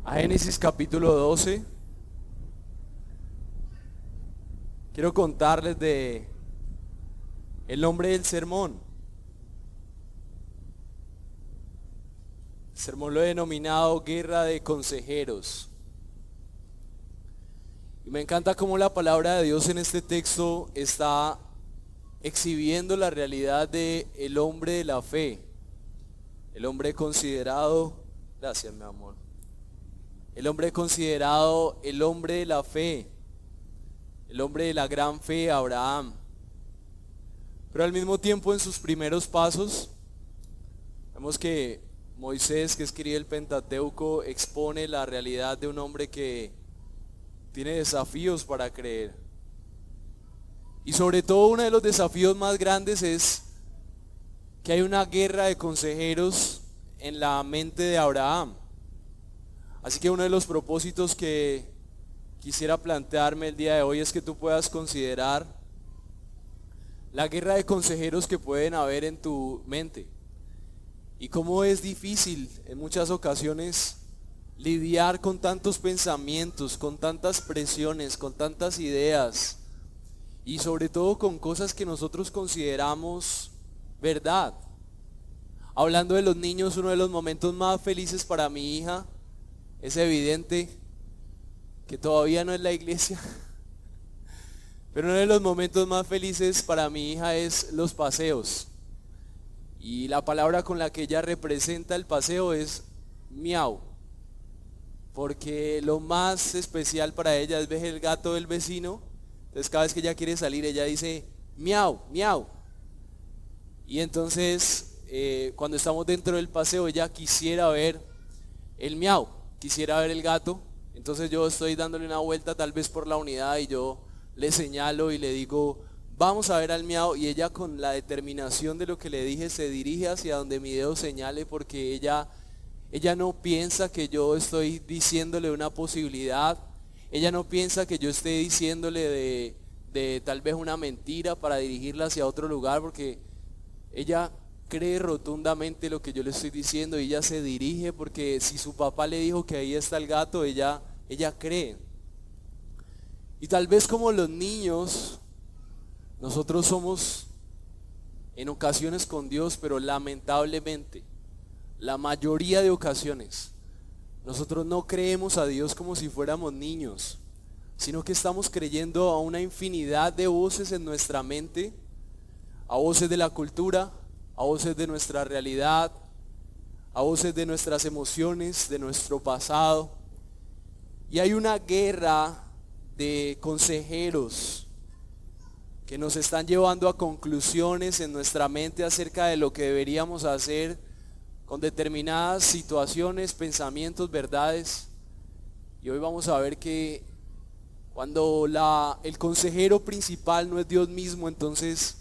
A Génesis capítulo 12. Quiero contarles de el nombre del sermón. El sermón lo he denominado Guerra de Consejeros. Y me encanta cómo la palabra de Dios en este texto está exhibiendo la realidad de el hombre de la fe. El hombre considerado, gracias mi amor. El hombre considerado el hombre de la fe, el hombre de la gran fe, Abraham. Pero al mismo tiempo en sus primeros pasos, vemos que Moisés, que escribe el Pentateuco, expone la realidad de un hombre que tiene desafíos para creer. Y sobre todo uno de los desafíos más grandes es que hay una guerra de consejeros en la mente de Abraham. Así que uno de los propósitos que quisiera plantearme el día de hoy es que tú puedas considerar la guerra de consejeros que pueden haber en tu mente. Y cómo es difícil en muchas ocasiones lidiar con tantos pensamientos, con tantas presiones, con tantas ideas y sobre todo con cosas que nosotros consideramos verdad. Hablando de los niños, uno de los momentos más felices para mi hija es evidente que todavía no es la iglesia, pero uno de los momentos más felices para mi hija es los paseos. Y la palabra con la que ella representa el paseo es miau, porque lo más especial para ella es ver el gato del vecino. Entonces cada vez que ella quiere salir, ella dice miau, miau. Y entonces cuando estamos dentro del paseo, ella quisiera ver el miau, quisiera ver el gato. Entonces yo estoy dándole una vuelta tal vez por la unidad y yo le señalo y le digo, vamos a ver al miau, y ella con la determinación de lo que le dije se dirige hacia donde mi dedo señale, porque ella no piensa que yo estoy diciéndole una posibilidad, ella no piensa que yo esté diciéndole de tal vez una mentira para dirigirla hacia otro lugar, porque ella cree rotundamente lo que yo le estoy diciendo y ella se dirige porque si su papá le dijo que ahí está el gato, ella cree. Y tal vez como los niños, nosotros somos en ocasiones con Dios, pero lamentablemente, la mayoría de ocasiones, nosotros no creemos a Dios como si fuéramos niños, sino que estamos creyendo a una infinidad de voces en nuestra mente, a voces de la cultura, a voces de nuestra realidad, a voces de nuestras emociones, de nuestro pasado. Y hay una guerra de consejeros que nos están llevando a conclusiones en nuestra mente acerca de lo que deberíamos hacer con determinadas situaciones, pensamientos, verdades. Y hoy vamos a ver que cuando el consejero principal no es Dios mismo, entonces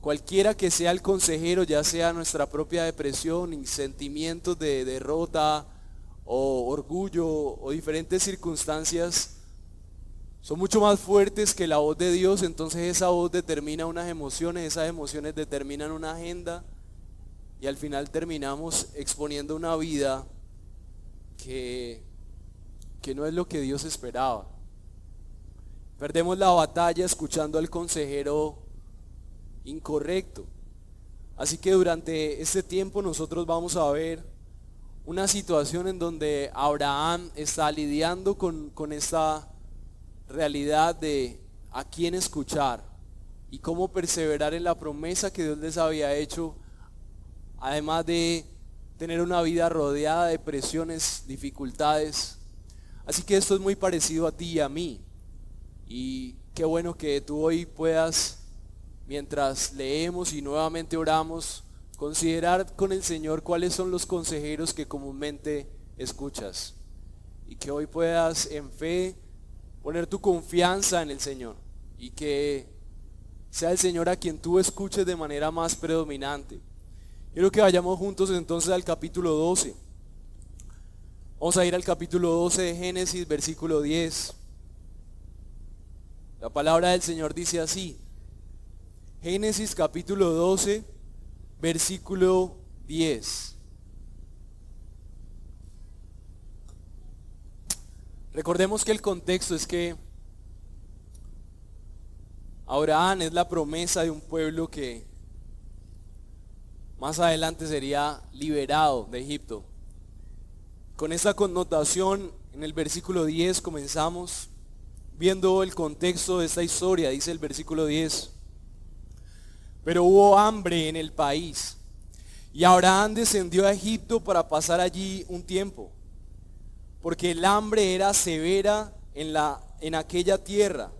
cualquiera que sea el consejero, ya sea nuestra propia depresión y sentimientos de derrota o orgullo o diferentes circunstancias, son mucho más fuertes que la voz de Dios. Entonces esa voz determina unas emociones, esas emociones determinan una agenda y al final terminamos exponiendo una vida que no es lo que Dios esperaba. Perdemos la batalla escuchando al consejero incorrecto. Así que durante este tiempo nosotros vamos a ver una situación en donde Abraham está lidiando con esta realidad de a quién escuchar y cómo perseverar en la promesa que Dios les había hecho, además de tener una vida rodeada de presiones, dificultades. Así que esto es muy parecido a ti y a mí, y qué bueno que tú hoy puedas, mientras leemos y nuevamente oramos, considerar con el Señor cuáles son los consejeros que comúnmente escuchas, y que hoy puedas en fe poner tu confianza en el Señor y que sea el Señor a quien tú escuches de manera más predominante. Quiero que vayamos juntos entonces al capítulo 12. Vamos a ir al capítulo 12 de Génesis, versículo 10. La palabra del Señor dice así. Génesis capítulo 12, versículo 10. Recordemos que el contexto es que Abraham es la promesa de un pueblo que más adelante sería liberado de Egipto. Con esta connotación, en el versículo 10 comenzamos viendo el contexto de esta historia. Dice el versículo 10: pero hubo hambre en el país, y Abraham descendió a Egipto para pasar allí un tiempo, porque el hambre era severa en aquella tierra.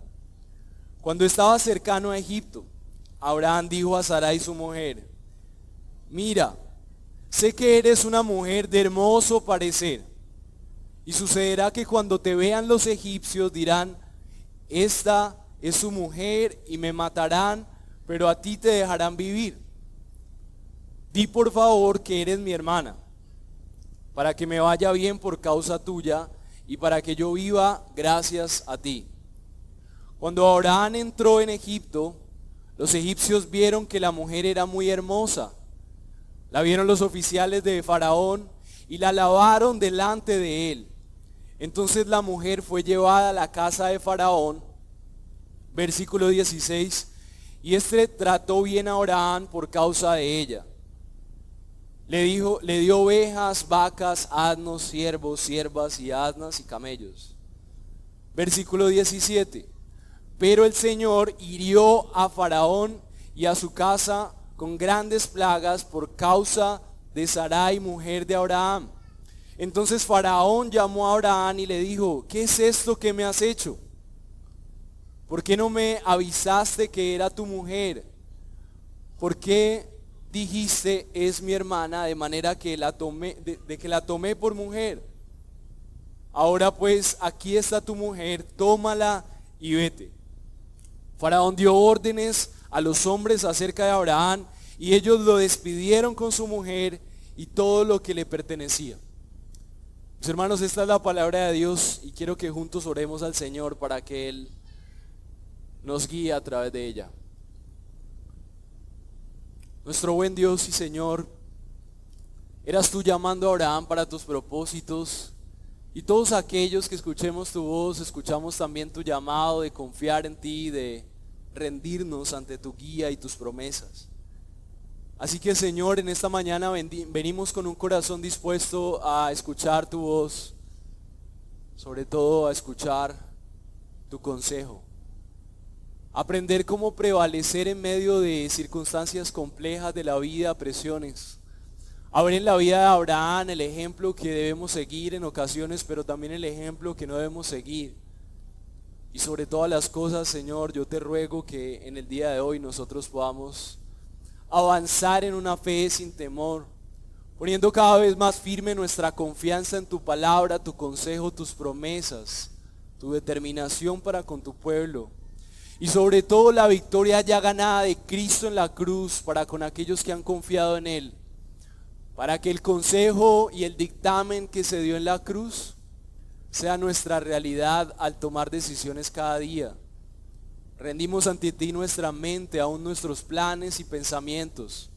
Cuando estaba cercano a Egipto, Abraham dijo a Sarai su mujer: mira, sé que eres una mujer de hermoso parecer, y sucederá que cuando te vean los egipcios dirán: esta es su mujer, y me matarán, pero a ti te dejarán vivir. Di por favor que eres mi hermana, para que me vaya bien por causa tuya, y para que yo viva gracias a ti. Cuando Abraham entró en Egipto, los egipcios vieron que la mujer era muy hermosa. La vieron los oficiales de Faraón y la alabaron delante de él. Entonces la mujer fue llevada a la casa de Faraón, versículo 16, y este trató bien a Abraham por causa de ella. Le dio ovejas, vacas, asnos, siervos, siervas y asnas y camellos. Versículo 17. Pero el Señor hirió a Faraón y a su casa con grandes plagas por causa de Sarai, mujer de Abraham. Entonces Faraón llamó a Abraham y le dijo: ¿qué es esto que me has hecho? ¿Por qué no me avisaste que era tu mujer? ¿Por qué dijiste es mi hermana, de manera que la tomé por mujer? Ahora pues aquí está tu mujer, tómala y vete. Faraón dio órdenes a los hombres acerca de Abraham, y ellos lo despidieron con su mujer y todo lo que le pertenecía. Mis hermanos, esta es la palabra de Dios, y quiero que juntos oremos al Señor para que Él nos guíe a través de ella. Nuestro buen Dios y Señor, eras tú llamando a Abraham para tus propósitos, y todos aquellos que escuchemos tu voz, escuchamos también tu llamado de confiar en ti, de rendirnos ante tu guía y tus promesas. Así que, Señor, en esta mañana venimos con un corazón dispuesto a escuchar tu voz, sobre todo a escuchar tu consejo, aprender cómo prevalecer en medio de circunstancias complejas de la vida, presiones. A ver en la vida de Abraham el ejemplo que debemos seguir en ocasiones, pero también el ejemplo que no debemos seguir. Y sobre todas las cosas, Señor, yo te ruego que en el día de hoy nosotros podamos avanzar en una fe sin temor, poniendo cada vez más firme nuestra confianza en tu palabra, tu consejo, tus promesas, tu determinación para con tu pueblo. Y sobre todo la victoria ya ganada de Cristo en la cruz para con aquellos que han confiado en Él. Para que el consejo y el dictamen que se dio en la cruz sea nuestra realidad al tomar decisiones cada día. Rendimos ante ti nuestra mente, aún nuestros planes y pensamientos,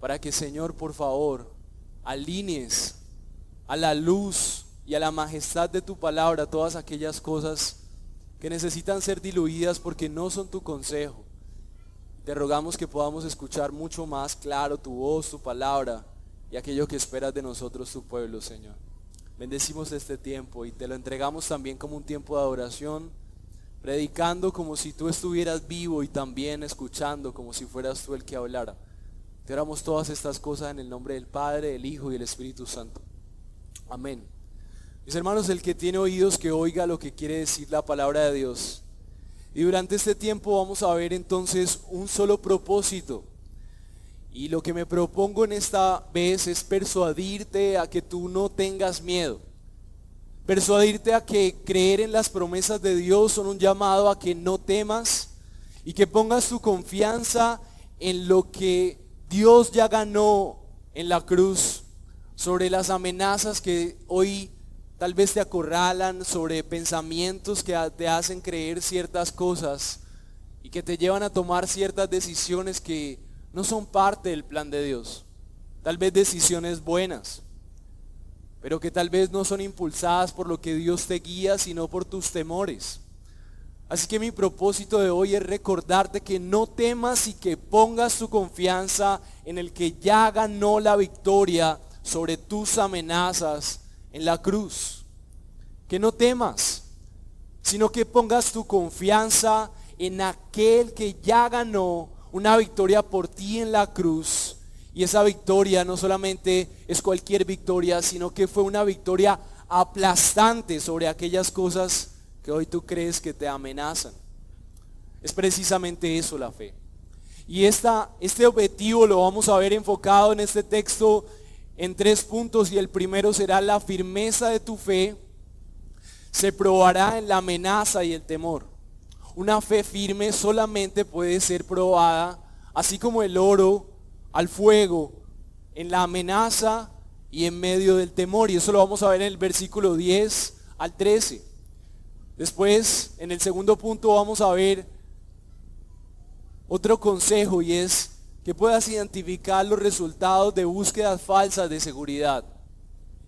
para que, Señor, por favor, alinees a la luz y a la majestad de tu palabra todas aquellas cosas que necesitan ser diluidas porque no son tu consejo. Te rogamos que podamos escuchar mucho más claro tu voz, tu palabra y aquello que esperas de nosotros, tu pueblo, Señor. Bendecimos este tiempo y te lo entregamos también como un tiempo de adoración, predicando como si tú estuvieras vivo y también escuchando como si fueras tú el que hablara. Te oramos todas estas cosas en el nombre del Padre, del Hijo y del Espíritu Santo. Amén. Mis hermanos, el que tiene oídos que oiga lo que quiere decir la palabra de Dios. Y durante este tiempo vamos a ver entonces un solo propósito. Y lo que me propongo en esta vez es persuadirte a que tú no tengas miedo. Persuadirte a que creer en las promesas de Dios son un llamado a que no temas y que pongas tu confianza en lo que Dios ya ganó en la cruz, sobre las amenazas que hoy tal vez te acorralan, sobre pensamientos que te hacen creer ciertas cosas y que te llevan a tomar ciertas decisiones que no son parte del plan de Dios. Tal vez decisiones buenas, pero que tal vez no son impulsadas por lo que Dios te guía, sino por tus temores. Así que mi propósito de hoy es recordarte que no temas y que pongas tu confianza en el que ya ganó la victoria sobre tus amenazas en la cruz. Que no temas, sino que pongas tu confianza en aquel que ya ganó una victoria por ti en la cruz. Y esa victoria no solamente es cualquier victoria, sino que fue una victoria aplastante sobre aquellas cosas que hoy tú crees que te amenazan. Es precisamente eso la fe. Y este objetivo lo vamos a ver enfocado en este texto en 3 puntos, y el primero será: la firmeza de tu fe se probará en la amenaza y el temor. Una fe firme solamente puede ser probada, así como el oro, al fuego, en la amenaza y en medio del temor. Y eso lo vamos a ver en el versículo 10 al 13. Después, en el segundo punto, vamos a ver otro consejo, y es que puedas identificar los resultados de búsquedas falsas de seguridad.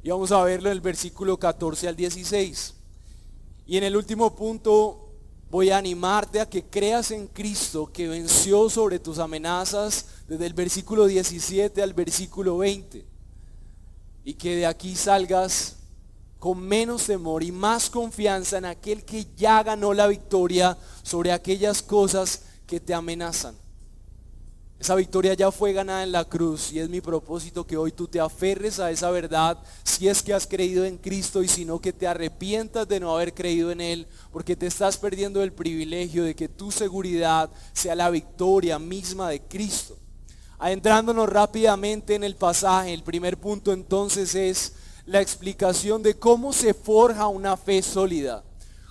Y vamos a verlo en el versículo 14 al 16. Y en el último punto voy a animarte a que creas en Cristo, que venció sobre tus amenazas desde el versículo 17 al versículo 20. Y que de aquí salgas con menos temor y más confianza en aquel que ya ganó la victoria sobre aquellas cosas que te amenazan. Esa victoria ya fue ganada en la cruz, y es mi propósito que hoy tú te aferres a esa verdad, si es que has creído en Cristo, y si no, que te arrepientas de no haber creído en Él, porque te estás perdiendo el privilegio de que tu seguridad sea la victoria misma de Cristo. Adentrándonos rápidamente en el pasaje, el primer punto entonces es la explicación de cómo se forja una fe sólida.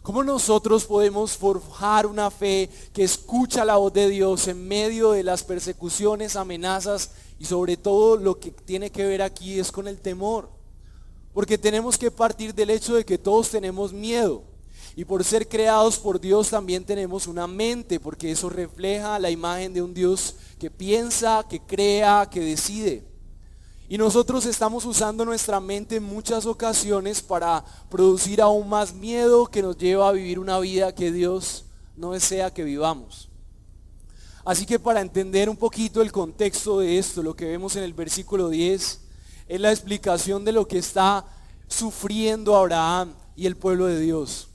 ¿Cómo nosotros podemos forjar una fe que escucha la voz de Dios en medio de las persecuciones, amenazas, y sobre todo lo que tiene que ver aquí es con el temor? Porque tenemos que partir del hecho de que todos tenemos miedo, y por ser creados por Dios también tenemos una mente, porque eso refleja la imagen de un Dios que piensa, que crea, que decide. Y nosotros estamos usando nuestra mente en muchas ocasiones para producir aún más miedo, que nos lleva a vivir una vida que Dios no desea que vivamos. Así que para entender un poquito el contexto de esto, lo que vemos en el versículo 10 es la explicación de lo que está sufriendo Abraham y el pueblo de Dios.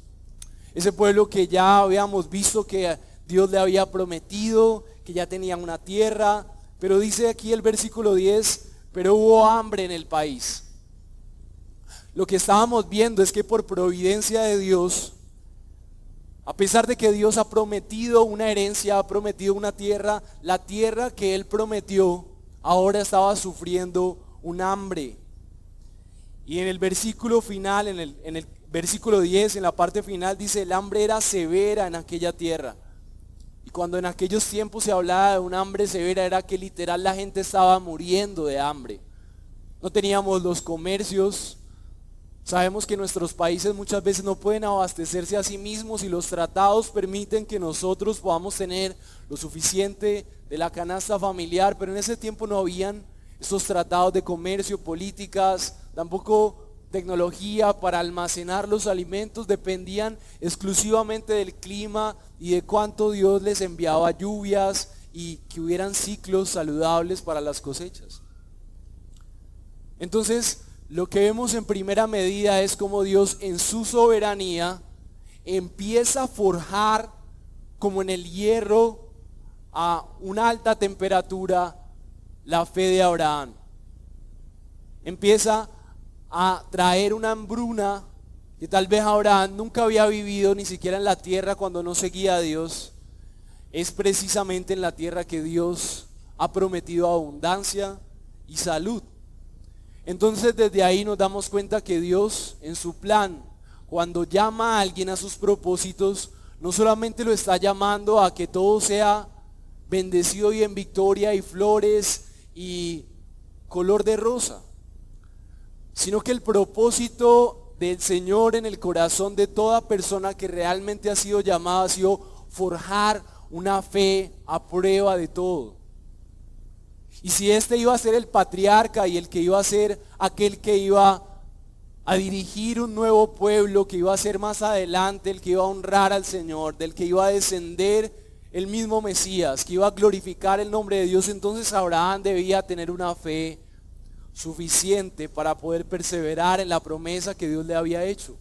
Ese pueblo que ya habíamos visto que Dios le había prometido, que ya tenían una tierra, pero dice aquí el versículo 10: pero hubo hambre en el país. Lo que estábamos viendo es que por providencia de Dios, a pesar de que Dios ha prometido una herencia, ha prometido una tierra, la tierra que Él prometió ahora estaba sufriendo un hambre. Y en el versículo final, en el versículo 10, en la parte final dice: el hambre era severa en aquella tierra. Y cuando en aquellos tiempos se hablaba de un hambre severa, era que literal la gente estaba muriendo de hambre. No teníamos los comercios. Sabemos que nuestros países muchas veces no pueden abastecerse a sí mismos, y los tratados permiten que nosotros podamos tener lo suficiente de la canasta familiar, pero en ese tiempo no habían estos tratados de comercio, políticas, tampoco tecnología para almacenar los alimentos. Dependían exclusivamente del clima y de cuánto Dios les enviaba lluvias, y que hubieran ciclos saludables para las cosechas. Entonces, lo que vemos en primera medida es cómo Dios en su soberanía empieza a forjar, como en el hierro a una alta temperatura, la fe de Abraham. Empieza a traer una hambruna que tal vez Abraham nunca había vivido, ni siquiera en la tierra cuando no seguía a Dios. Es precisamente en la tierra que Dios ha prometido abundancia y salud. Entonces desde ahí nos damos cuenta que Dios, en su plan, cuando llama a alguien a sus propósitos, no solamente lo está llamando a que todo sea bendecido y en victoria y flores y color de rosa, sino que el propósito del Señor en el corazón de toda persona que realmente ha sido llamada ha sido forjar una fe a prueba de todo. Y si este iba a ser el patriarca y el que iba a ser aquel que iba a dirigir un nuevo pueblo que iba a ser más adelante, el que iba a honrar al Señor, del que iba a descender el mismo Mesías, que iba a glorificar el nombre de Dios. Entonces Abraham debía tener una fe suficiente para poder perseverar en la promesa que Dios le había hecho.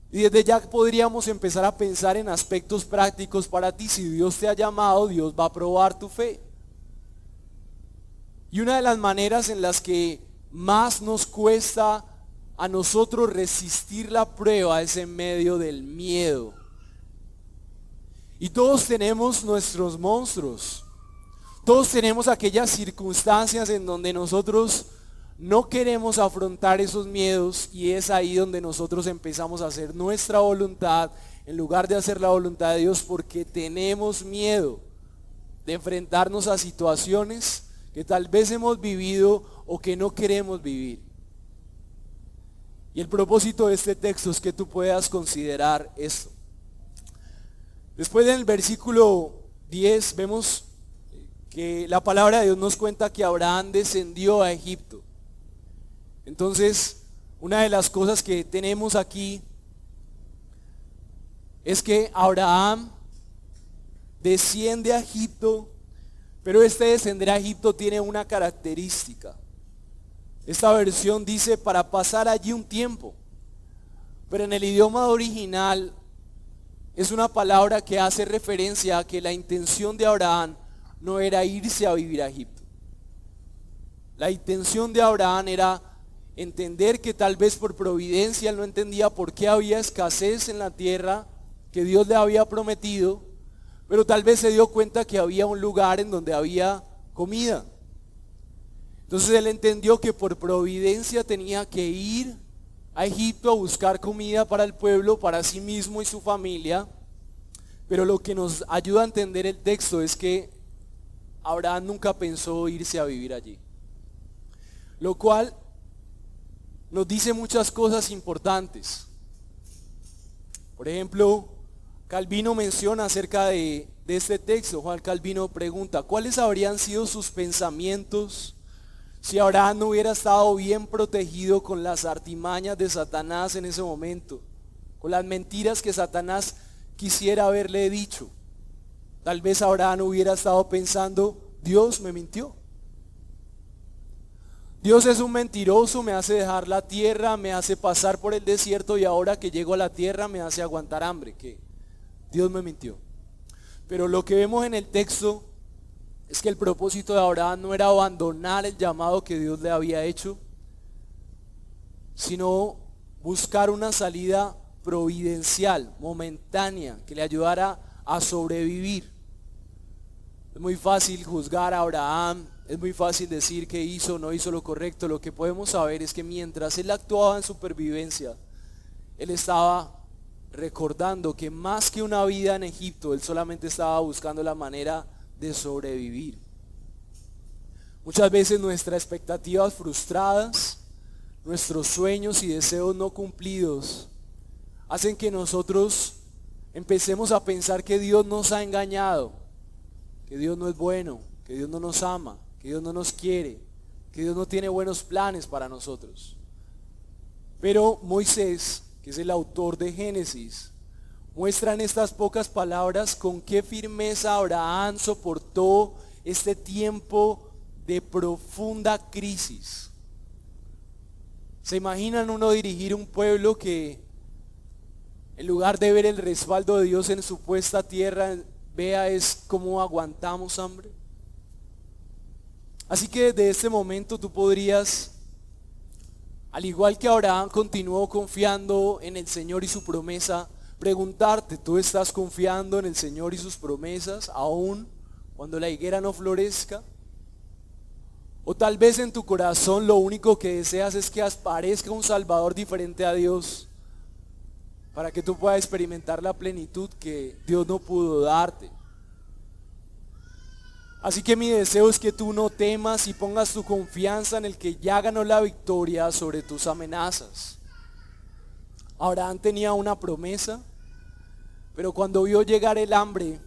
Y desde ya podríamos empezar a pensar en aspectos prácticos para ti. Si Dios te ha llamado, Dios va a probar tu fe. Y una de las maneras en las que más nos cuesta a nosotros resistir la prueba es en medio del miedo. Y todos tenemos nuestros monstruos. Todos tenemos aquellas circunstancias en donde nosotros no queremos afrontar esos miedos, y es ahí donde nosotros empezamos a hacer nuestra voluntad en lugar de hacer la voluntad de Dios, porque tenemos miedo de enfrentarnos a situaciones que tal vez hemos vivido o que no queremos vivir. Y el propósito de este texto es que tú puedas considerar esto. Después en el versículo 10 vemos que la palabra de Dios nos cuenta que Abraham descendió a Egipto. Entonces, una de las cosas que tenemos aquí es que Abraham desciende a Egipto, pero este descender a Egipto tiene una característica. Esta versión dice para pasar allí un tiempo, pero en el idioma original es una palabra que hace referencia a que la intención de Abraham no era irse a vivir a Egipto. La intención de Abraham era entender que tal vez por providencia él no entendía por qué había escasez en la tierra que Dios le había prometido, pero tal vez se dio cuenta que había un lugar en donde había comida. Entonces él entendió que por providencia tenía que ir a Egipto a buscar comida para el pueblo, para sí mismo y su familia. Pero lo que nos ayuda a entender el texto es que Abraham nunca pensó irse a vivir allí, lo cual nos dice muchas cosas importantes. Por ejemplo, Calvino menciona acerca de este texto. Juan Calvino pregunta, ¿cuáles habrían sido sus pensamientos si Abraham no hubiera estado bien protegido con las artimañas de Satanás en ese momento, con las mentiras que Satanás quisiera haberle dicho? Tal vez Abraham hubiera estado pensando, Dios me mintió. Dios es un mentiroso, me hace dejar la tierra, me hace pasar por el desierto, y ahora que llego a la tierra me hace aguantar hambre, que Dios me mintió. Pero lo que vemos en el texto es que el propósito de Abraham no era abandonar el llamado que Dios le había hecho, sino buscar una salida providencial, momentánea, que le ayudara a sobrevivir. Es muy fácil juzgar a Abraham, es muy fácil decir que hizo o no hizo lo correcto. Lo que podemos saber es que mientras él actuaba en supervivencia, él estaba recordando que más que una vida en Egipto, él solamente estaba buscando la manera de sobrevivir. Muchas veces nuestras expectativas frustradas, nuestros sueños y deseos no cumplidos hacen que nosotros empecemos a pensar que Dios nos ha engañado, que Dios no es bueno, que Dios no nos ama, que Dios no nos quiere, que Dios no tiene buenos planes para nosotros. Pero Moisés, que es el autor de Génesis, muestra en estas pocas palabras con qué firmeza Abraham soportó este tiempo de profunda crisis. ¿Se imaginan uno dirigir un pueblo que en lugar de ver el respaldo de Dios en su puesta tierra, vea es cómo aguantamos hambre? Así que desde este momento tú podrías, al igual que Abraham continuó confiando en el Señor y su promesa, preguntarte, ¿tú estás confiando en el Señor y sus promesas aún cuando la higuera no florezca? O tal vez en tu corazón lo único que deseas es que aparezca un Salvador diferente a Dios, para que tú puedas experimentar la plenitud que Dios no pudo darte. Así que mi deseo es que tú no temas y pongas tu confianza en el que ya ganó la victoria sobre tus amenazas. Abraham tenía una promesa, pero cuando vio llegar el hambre,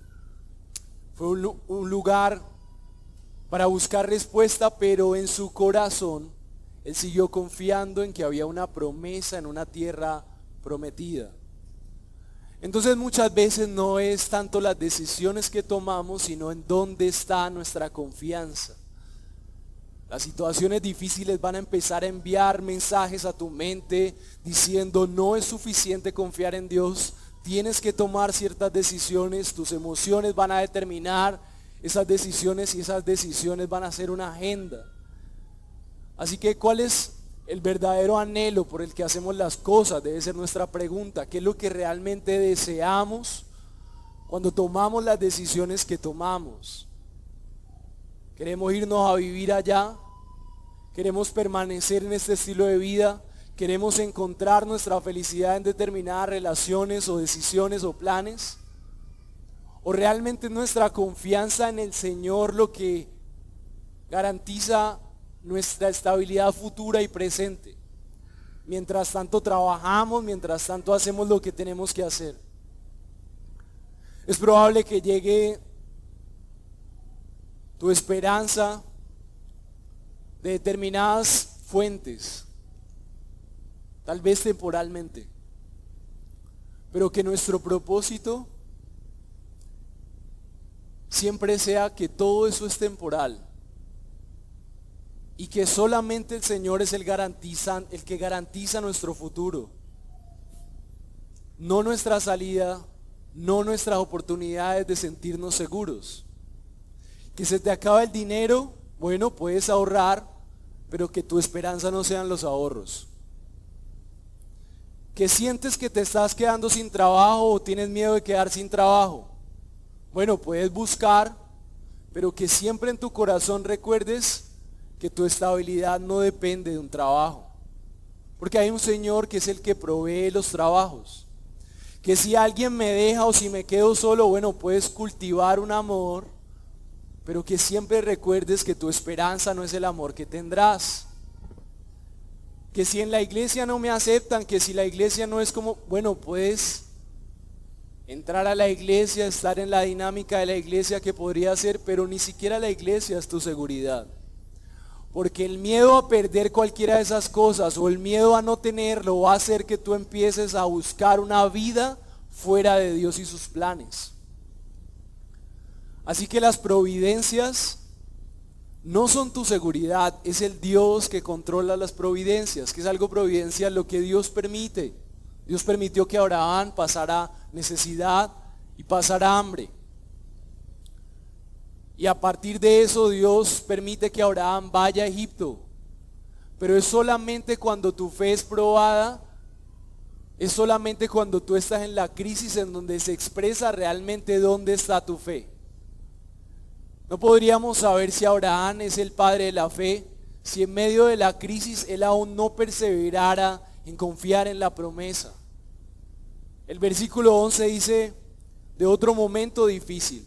fue un lugar para buscar respuesta, pero en su corazón él siguió confiando en que había una promesa en una tierra prometida. Entonces muchas veces no es tanto las decisiones que tomamos, sino en dónde está nuestra confianza. Las situaciones difíciles van a empezar a enviar mensajes a tu mente diciendo no es suficiente confiar en Dios, tienes que tomar ciertas decisiones, tus emociones van a determinar esas decisiones y esas decisiones van a ser una agenda. Así que ¿cuál es el verdadero anhelo por el que hacemos las cosas? Debe ser nuestra pregunta. ¿Qué es lo que realmente deseamos cuando tomamos las decisiones que tomamos? ¿Queremos irnos a vivir allá? ¿Queremos permanecer en este estilo de vida? ¿Queremos encontrar nuestra felicidad en determinadas relaciones o decisiones o planes? ¿O realmente nuestra confianza en el Señor lo que garantiza nuestra estabilidad futura y presente? Mientras tanto trabajamos, mientras tanto hacemos lo que tenemos que hacer. Es probable que llegue tu esperanza de determinadas fuentes, tal vez temporalmente, pero que nuestro propósito siempre sea que todo eso es temporal y que solamente el Señor es el que garantiza nuestro futuro, no nuestra salida, no nuestras oportunidades de sentirnos seguros. Que se te acaba el dinero, bueno, puedes ahorrar, pero que tu esperanza no sean los ahorros. Que sientes que te estás quedando sin trabajo o tienes miedo de quedar sin trabajo. Bueno, puedes buscar, pero que siempre en tu corazón recuerdes que tu estabilidad no depende de un trabajo. Porque hay un Señor que es el que provee los trabajos. Que si alguien me deja o si me quedo solo, bueno, puedes cultivar un amor, pero que siempre recuerdes que tu esperanza no es el amor que tendrás. Que si en la iglesia no me aceptan, que si la iglesia no es como, bueno, puedes entrar a la iglesia, estar en la dinámica de la iglesia que podría ser, pero ni siquiera la iglesia es tu seguridad. Porque el miedo a perder cualquiera de esas cosas o el miedo a no tenerlo va a hacer que tú empieces a buscar una vida fuera de Dios y sus planes. Así que las providencias no son tu seguridad, es el Dios que controla las providencias. ¿Qué es algo providencial? Lo que Dios permite. Dios permitió que Abraham pasara necesidad y pasara hambre. Y a partir de eso Dios permite que Abraham vaya a Egipto. Pero es solamente cuando tu fe es probada, es solamente cuando tú estás en la crisis en donde se expresa realmente dónde está tu fe. No podríamos saber si Abraham es el padre de la fe, si en medio de la crisis él aún no perseverara en confiar en la promesa. El versículo 11 dice, de otro momento difícil.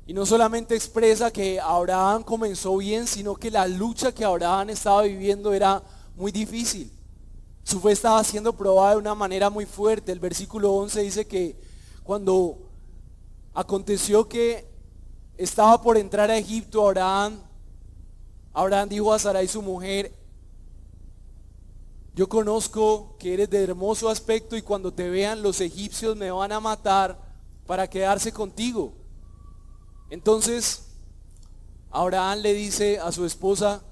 Y no solamente expresa que Abraham comenzó bien, sino que la lucha que Abraham estaba viviendo era muy difícil. Su fe estaba siendo probada de una manera muy fuerte. El versículo 11 dice que cuando aconteció que estaba por entrar a Egipto, Abraham dijo a Sarai su mujer, yo conozco que eres de hermoso aspecto y cuando te vean los egipcios me van a matar para quedarse contigo. Entonces Abraham le dice a su esposa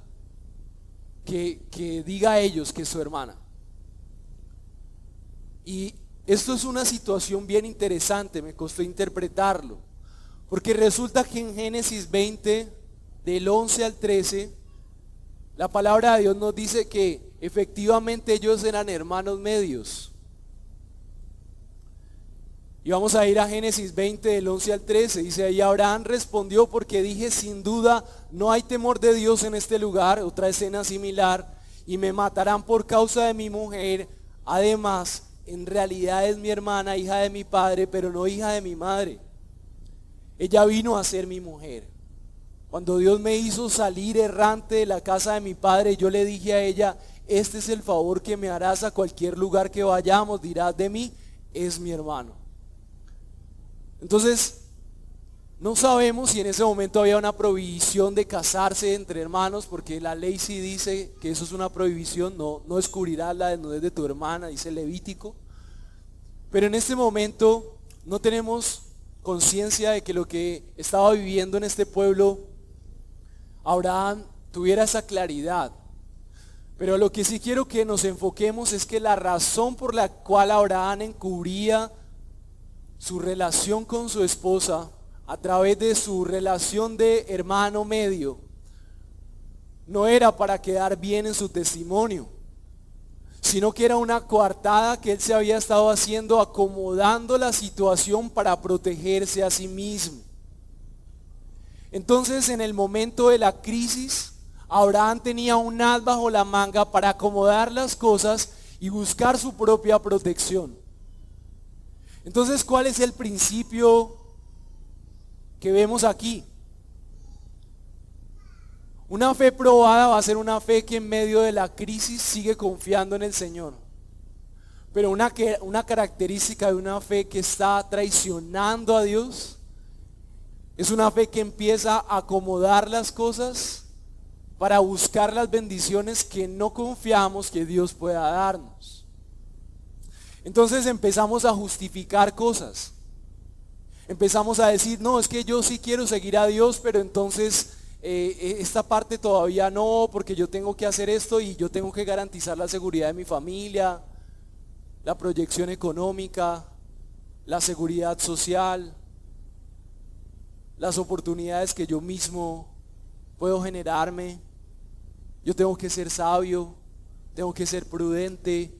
que diga a ellos que es su hermana. Y esto es una situación bien interesante, me costó interpretarlo. Porque resulta que en Génesis 20, del 11 al 13, la palabra de Dios nos dice que efectivamente ellos eran hermanos medios. Y vamos a ir a Génesis 20, del 11 al 13. Dice, y Abraham respondió, porque dije, sin duda, no hay temor de Dios en este lugar, otra escena similar, y me matarán por causa de mi mujer. Además, en realidad es mi hermana, hija de mi padre, pero no hija de mi madre. Ella vino a ser mi mujer. Cuando Dios me hizo salir errante de la casa de mi padre, yo le dije a ella, este es el favor que me harás a cualquier lugar que vayamos, dirás de mí, es mi hermano. Entonces, No sabemos si en ese momento había una prohibición de casarse entre hermanos, porque la ley sí dice que eso es una prohibición, no descubrirás la desnudez de tu hermana, dice Levítico. Pero en este momento no tenemos conciencia de que lo que estaba viviendo en este pueblo, Abraham tuviera esa claridad. Pero lo que sí quiero que nos enfoquemos es que la razón por la cual Abraham encubría su relación con su esposa a través de su relación de hermano medio no era para quedar bien en su testimonio, sino que era una coartada que él se había estado haciendo, acomodando la situación para protegerse a sí mismo. Entonces, en el momento de la crisis, Abraham tenía un as bajo la manga para acomodar las cosas y buscar su propia protección. Entonces, ¿cuál es el principio que vemos aquí? Una fe probada va a ser una fe que en medio de la crisis sigue confiando en el Señor. Pero una característica de una fe que está traicionando a Dios es una fe que empieza a acomodar las cosas para buscar las bendiciones que no confiamos que Dios pueda darnos. Entonces empezamos a justificar cosas. Empezamos a decir, no, es que yo sí quiero seguir a Dios, pero entonces esta parte todavía no, porque yo tengo que hacer esto y yo tengo que garantizar la seguridad de mi familia, la proyección económica, la seguridad social, las oportunidades que yo mismo puedo generarme. Yo tengo que ser sabio, tengo que ser prudente.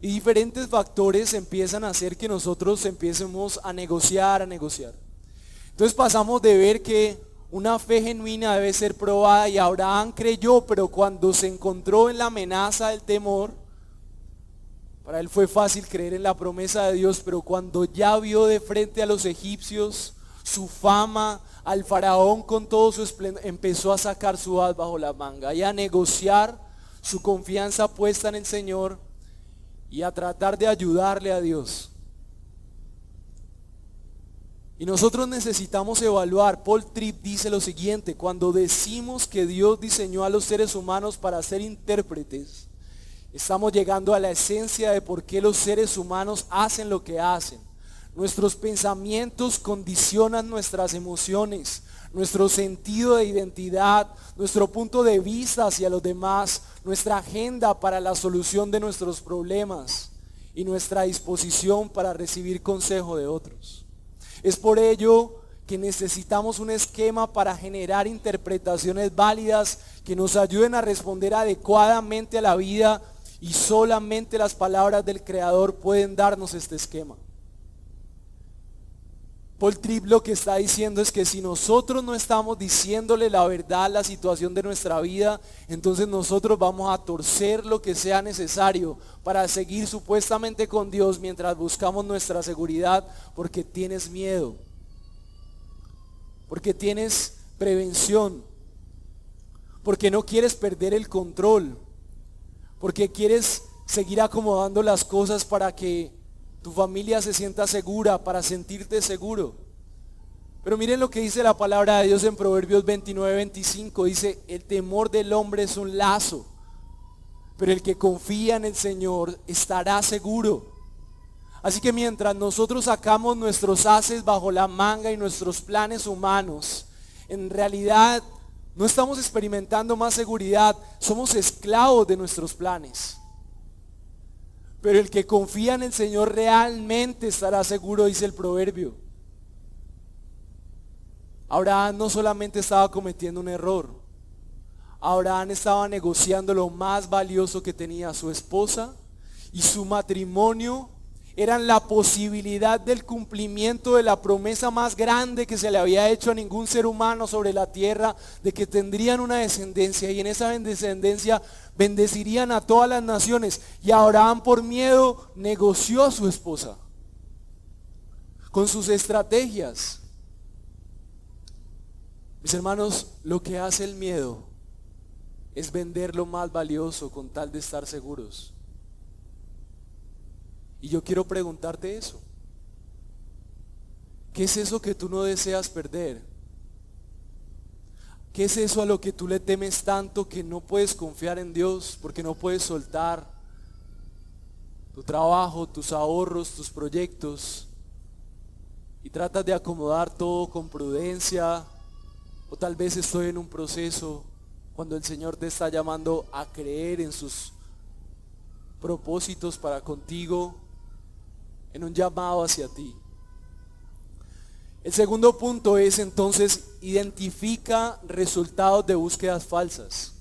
Y diferentes factores empiezan a hacer que nosotros empecemos a negociar. Entonces pasamos de ver que una fe genuina debe ser probada, y Abraham creyó, pero cuando se encontró en la amenaza del temor, para él fue fácil creer en la promesa de Dios, pero cuando ya vio de frente a los egipcios, su fama, al faraón con todo su esplendor, empezó a sacar su as bajo la manga y a negociar su confianza puesta en el Señor y a tratar de ayudarle a Dios. Y nosotros necesitamos evaluar. Paul Tripp dice lo siguiente: cuando decimos que Dios diseñó a los seres humanos para ser intérpretes, estamos llegando a la esencia de por qué los seres humanos hacen lo que hacen. Nuestros pensamientos condicionan nuestras emociones, nuestro sentido de identidad, nuestro punto de vista hacia los demás, nuestra agenda para la solución de nuestros problemas y nuestra disposición para recibir consejo de otros. Es por ello que necesitamos un esquema para generar interpretaciones válidas que nos ayuden a responder adecuadamente a la vida, y solamente las palabras del Creador pueden darnos este esquema. Paul Tripp lo que está diciendo es que si nosotros no estamos diciéndole la verdad a la situación de nuestra vida, entonces nosotros vamos a torcer lo que sea necesario para seguir supuestamente con Dios mientras buscamos nuestra seguridad, porque tienes miedo, porque tienes prevención, porque no quieres perder el control, porque quieres seguir acomodando las cosas para que tu familia se sienta segura, para sentirte seguro. Pero miren lo que dice la palabra de Dios en Proverbios 29:25. Dice: el temor del hombre es un lazo, pero el que confía en el Señor estará seguro. Así que mientras nosotros sacamos nuestros ases bajo la manga y nuestros planes humanos, en realidad no estamos experimentando más seguridad, somos esclavos de nuestros planes. Pero el que confía en el Señor realmente estará seguro, dice el proverbio. Abraham no solamente estaba cometiendo un error, Abraham estaba negociando lo más valioso que tenía. Su esposa y su matrimonio eran la posibilidad del cumplimiento de la promesa más grande que se le había hecho a ningún ser humano sobre la tierra, de que tendrían una descendencia, y en esa descendencia bendecirían a todas las naciones. Y Abraham, por miedo, negoció a su esposa con sus estrategias. Mis hermanos, lo que hace el miedo es vender lo más valioso con tal de estar seguros. Y yo quiero preguntarte eso: ¿Qué es eso que tú no deseas perder? ¿Qué es eso a lo que tú le temes tanto que no puedes confiar en Dios porque no puedes soltar tu trabajo, tus ahorros, tus proyectos y tratas de acomodar todo con prudencia? O tal vez estoy en un proceso cuando el Señor te está llamando a creer en sus propósitos para contigo, en un llamado hacia ti. El segundo punto es entonces: identifica resultados de búsquedas falsas.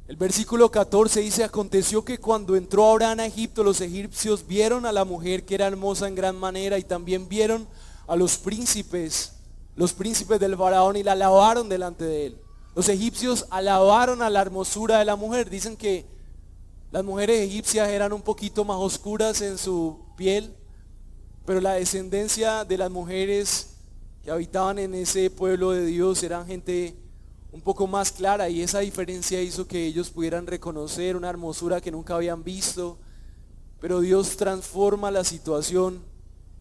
El versículo 14 dice: aconteció que cuando entró Abraham a Egipto, los egipcios vieron a la mujer que era hermosa en gran manera, y también vieron a los príncipes del faraón, y la alabaron delante de él. Los egipcios alabaron a la hermosura de la mujer. Dicen que las mujeres egipcias eran un poquito más oscuras en su piel, pero la descendencia de las mujeres que habitaban en ese pueblo de Dios eran gente un poco más clara, y esa diferencia hizo que ellos pudieran reconocer una hermosura que nunca habían visto. Pero Dios transforma la situación,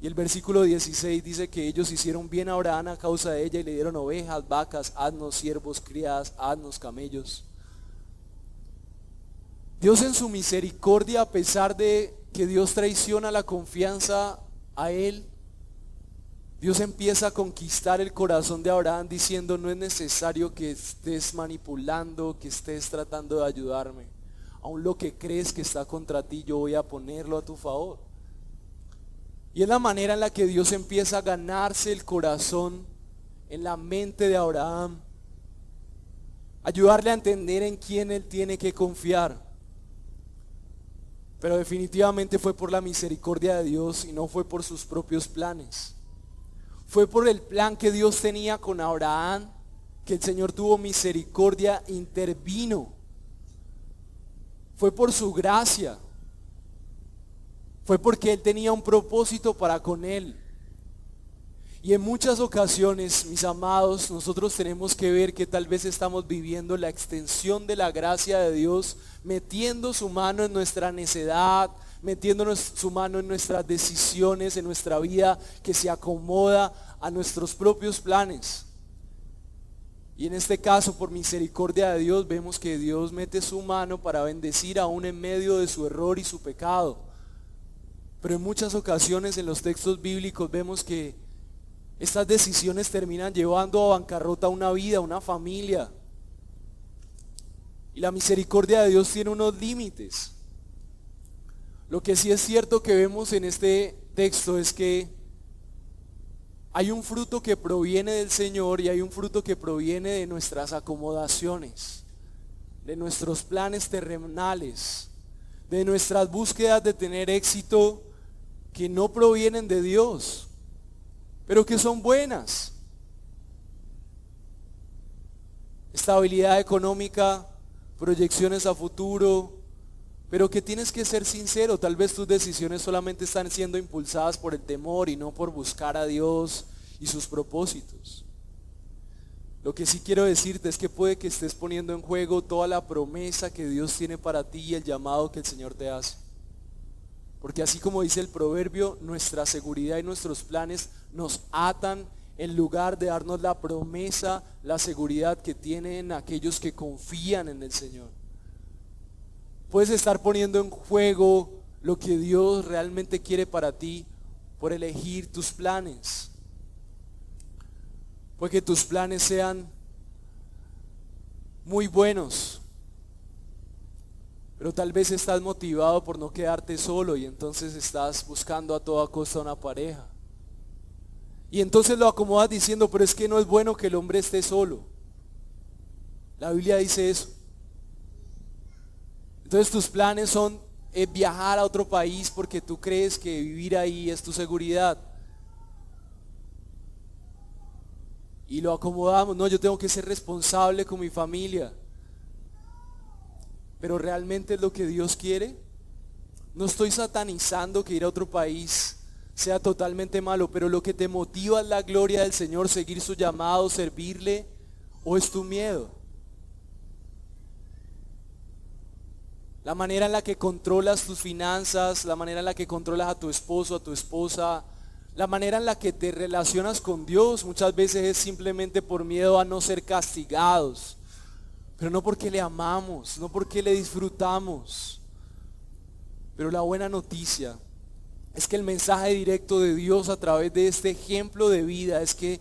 y el versículo 16 dice que ellos hicieron bien a Abraham a causa de ella y le dieron ovejas, vacas, asnos, siervos, criadas, asnos, camellos. Dios en su misericordia, a pesar de que Dios traiciona la confianza a él, Dios empieza a conquistar el corazón de Abraham diciendo: no es necesario que estés manipulando, que estés tratando de ayudarme. Aún lo que crees que está contra ti, yo voy a ponerlo a tu favor. Y es la manera en la que Dios empieza a ganarse el corazón en la mente de Abraham, ayudarle a entender en quién él tiene que confiar. Pero definitivamente fue por la misericordia de Dios y no fue por sus propios planes. Fue por el plan que Dios tenía con Abraham que el Señor tuvo misericordia, intervino. Fue por su gracia. Fue porque Él tenía un propósito para con él. Y en muchas ocasiones, mis amados, nosotros tenemos que ver que tal vez estamos viviendo la extensión de la gracia de Dios, metiendo su mano en nuestra necedad, metiendo su mano en nuestras decisiones, en nuestra vida que se acomoda a nuestros propios planes. Y en este caso, por misericordia de Dios, vemos que Dios mete su mano para bendecir aún en medio de su error y su pecado. Pero en muchas ocasiones en los textos bíblicos vemos que estas decisiones terminan llevando a bancarrota una vida, una familia. Y la misericordia de Dios tiene unos límites. Lo que sí es cierto que vemos en este texto es que hay un fruto que proviene del Señor y hay un fruto que proviene de nuestras acomodaciones, de nuestros planes terrenales, de nuestras búsquedas de tener éxito que no provienen de Dios, pero que son buenas. Estabilidad económica, proyecciones a futuro, pero que tienes que ser sincero. Tal vez tus decisiones solamente están siendo impulsadas por el temor y no por buscar a Dios y sus propósitos. Lo que sí quiero decirte es que puede que estés poniendo en juego toda la promesa que Dios tiene para ti y el llamado que el Señor te hace. Porque así como dice el proverbio, nuestra seguridad y nuestros planes nos atan en lugar de darnos la promesa, la seguridad que tienen aquellos que confían en el Señor. Puedes estar poniendo en juego lo que Dios realmente quiere para ti por elegir tus planes. Puede que tus planes sean muy buenos, pero tal vez estás motivado por no quedarte solo y entonces estás buscando a toda costa una pareja. Y entonces lo acomodas diciendo: pero es que no es bueno que el hombre esté solo. La Biblia dice eso. Entonces tus planes son viajar a otro país porque tú crees que vivir ahí es tu seguridad. Y lo acomodamos: no, yo tengo que ser responsable con mi familia. Pero ¿realmente es lo que Dios quiere? No estoy satanizando que ir a otro país sea totalmente malo, pero lo que te motiva es la gloria del Señor, seguir su llamado, servirle, ¿o es tu miedo? La manera en la que controlas tus finanzas, la manera en la que controlas a tu esposo, a tu esposa, La manera en la que te relacionas con Dios muchas veces es simplemente por miedo a no ser castigados, pero no porque le amamos, no porque le disfrutamos. Pero la buena noticia es que el mensaje directo de Dios a través de este ejemplo de vida es que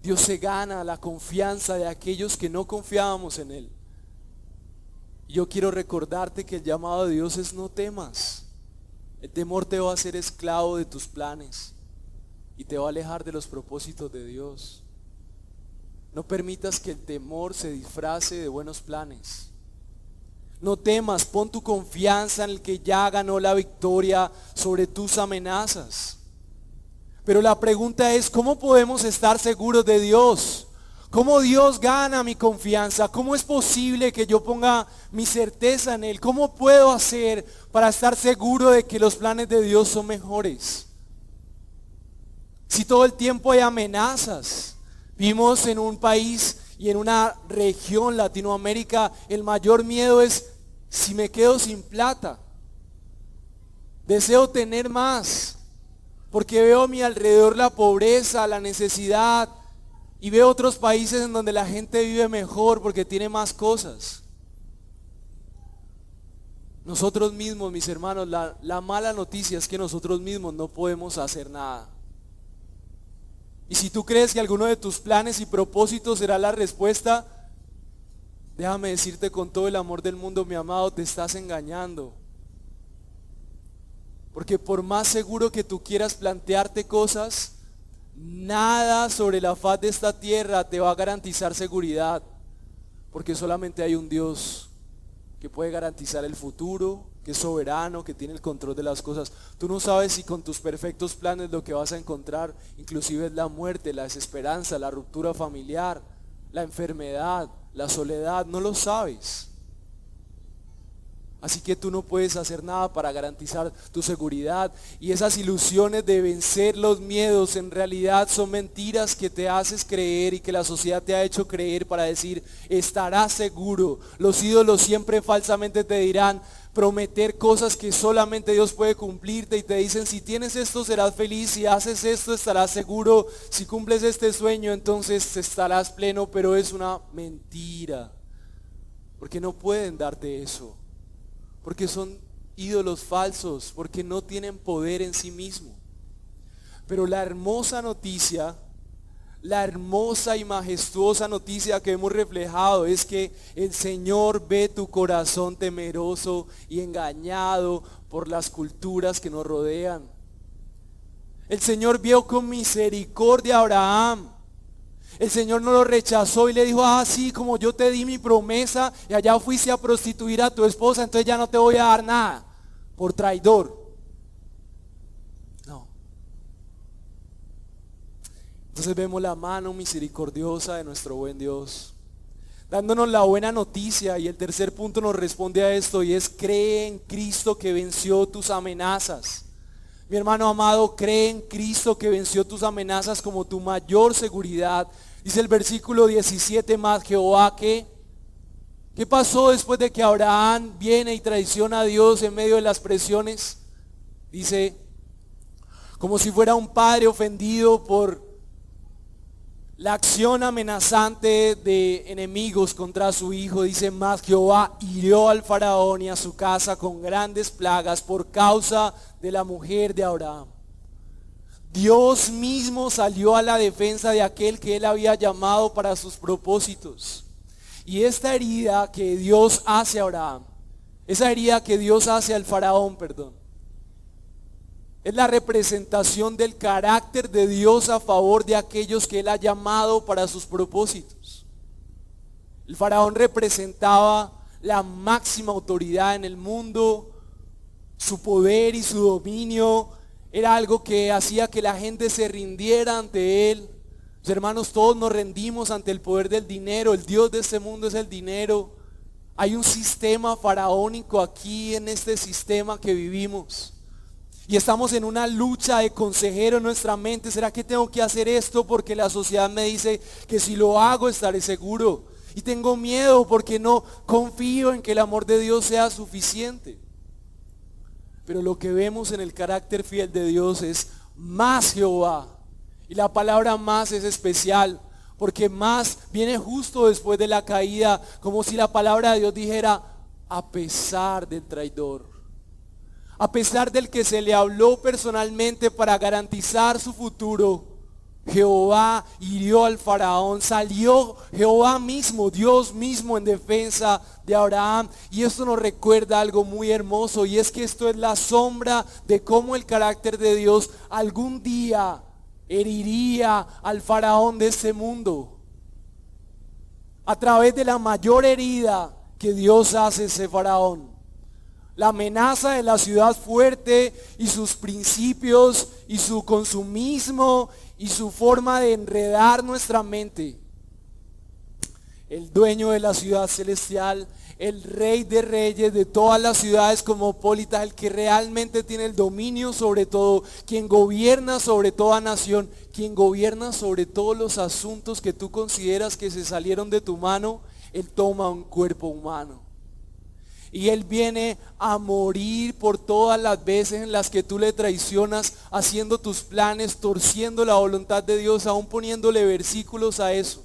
Dios se gana la confianza de aquellos que no confiábamos en Él. Yo quiero recordarte que el llamado de Dios es: no temas. El temor te va a hacer esclavo de tus planes y te va a alejar de los propósitos de Dios. No permitas que el temor se disfrace de buenos planes. No temas, pon tu confianza en el que ya ganó la victoria sobre tus amenazas. Pero la pregunta es: ¿cómo podemos estar seguros de Dios? ¿Cómo Dios gana mi confianza? ¿Cómo es posible que yo ponga mi certeza en Él? ¿Cómo puedo hacer para estar seguro de que los planes de Dios son mejores? Si todo el tiempo hay amenazas. Vivimos en un país y en una región, Latinoamérica, el mayor miedo es: si me quedo sin plata. Deseo tener más, porque veo a mi alrededor la pobreza, la necesidad, y veo otros países en donde la gente vive mejor porque tiene más cosas. Nosotros mismos, mis hermanos, la mala noticia es que nosotros mismos no podemos hacer nada. Y si tú crees que alguno de tus planes y propósitos será la respuesta, déjame decirte con todo el amor del mundo, mi amado, te estás engañando. Porque por más seguro que tú quieras plantearte cosas, nada sobre la faz de esta tierra te va a garantizar seguridad. Porque solamente hay un Dios que puede garantizar el futuro, que es soberano, que tiene el control de las cosas. Tú no sabes si con tus perfectos planes lo que vas a encontrar inclusive es la muerte, la desesperanza, la ruptura familiar, la enfermedad, la soledad. No lo sabes. Así que tú no puedes hacer nada para garantizar tu seguridad. Y esas ilusiones de vencer los miedos en realidad son mentiras que te haces creer y que la sociedad te ha hecho creer para decir: estarás seguro. Los ídolos siempre falsamente te dirán prometer cosas que solamente Dios puede cumplirte, y te dicen: si tienes esto serás feliz, si haces esto estarás seguro, si cumples este sueño entonces estarás pleno. Pero es una mentira, porque no pueden darte eso. Porque son ídolos falsos, porque no tienen poder en sí mismo. Pero la hermosa noticia, la hermosa y majestuosa noticia que hemos reflejado es que el Señor ve tu corazón temeroso y engañado por las culturas que nos rodean. El Señor vio con misericordia a Abraham. El Señor no lo rechazó y le dijo: sí, como yo te di mi promesa y allá fuiste a prostituir a tu esposa, entonces ya no te voy a dar nada, por traidor. No. Entonces vemos la mano misericordiosa de nuestro buen Dios, dándonos la buena noticia. Y el tercer punto nos responde a esto, y es: cree en Cristo que venció tus amenazas. Mi hermano amado, cree en Cristo que venció tus amenazas como tu mayor seguridad. Dice el versículo 17 más: Jehová, ¿qué pasó después de que Abraham viene y traiciona a Dios en medio de las presiones? Dice: como si fuera un padre ofendido por la acción amenazante de enemigos contra su hijo. Dice más: Jehová hirió al faraón y a su casa con grandes plagas por causa de la mujer de Abraham. Dios mismo salió a la defensa de aquel que él había llamado para sus propósitos. Y esta herida que Dios hace a Abraham, esa herida que Dios hace al faraón, es la representación del carácter de Dios a favor de aquellos que él ha llamado para sus propósitos. El faraón representaba la máxima autoridad en el mundo. Su poder y su dominio era algo que hacía que la gente se rindiera ante él. Los hermanos, todos nos rendimos ante el poder del dinero. El Dios de este mundo es el dinero. Hay un sistema faraónico aquí en este sistema que vivimos. Y estamos en una lucha de consejero en nuestra mente. ¿Será que tengo que hacer esto porque la sociedad me dice que si lo hago estaré seguro? Y tengo miedo porque no confío en que el amor de Dios sea suficiente. Pero lo que vemos en el carácter fiel de Dios es más Jehová. Y la palabra más es especial, porque más viene justo después de la caída, como si la palabra de Dios dijera, a pesar del traidor, a pesar del que se le habló personalmente para garantizar su futuro, Jehová hirió al faraón, salió Jehová mismo, Dios mismo en defensa de Abraham. Y esto nos recuerda algo muy hermoso, y es que esto es la sombra de cómo el carácter de Dios algún día heriría al faraón de este mundo, a través de la mayor herida que Dios hace a ese faraón. La amenaza de la ciudad fuerte y sus principios y su consumismo y su forma de enredar nuestra mente. El dueño de la ciudad celestial, el rey de reyes de todas las ciudades cosmopolitas, el que realmente tiene el dominio sobre todo, quien gobierna sobre toda nación, quien gobierna sobre todos los asuntos que tú consideras que se salieron de tu mano, Él toma un cuerpo humano. Y Él viene a morir por todas las veces en las que tú le traicionas, haciendo tus planes, torciendo la voluntad de Dios, aún poniéndole versículos a eso.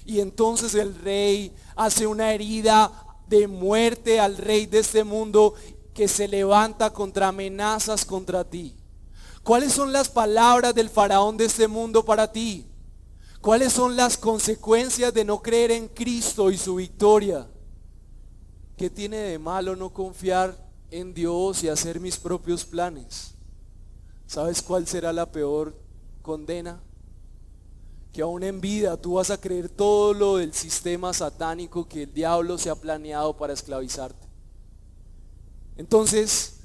Y entonces el rey hace una herida de muerte al rey de este mundo que se levanta contra amenazas contra ti. ¿Cuáles son las palabras del faraón de este mundo para ti? ¿Cuáles son las consecuencias de no creer en Cristo y su victoria? ¿Qué tiene de malo no confiar en Dios y hacer mis propios planes? ¿Sabes cuál será la peor condena? Que aún en vida tú vas a creer todo lo del sistema satánico que el diablo se ha planeado para esclavizarte. Entonces,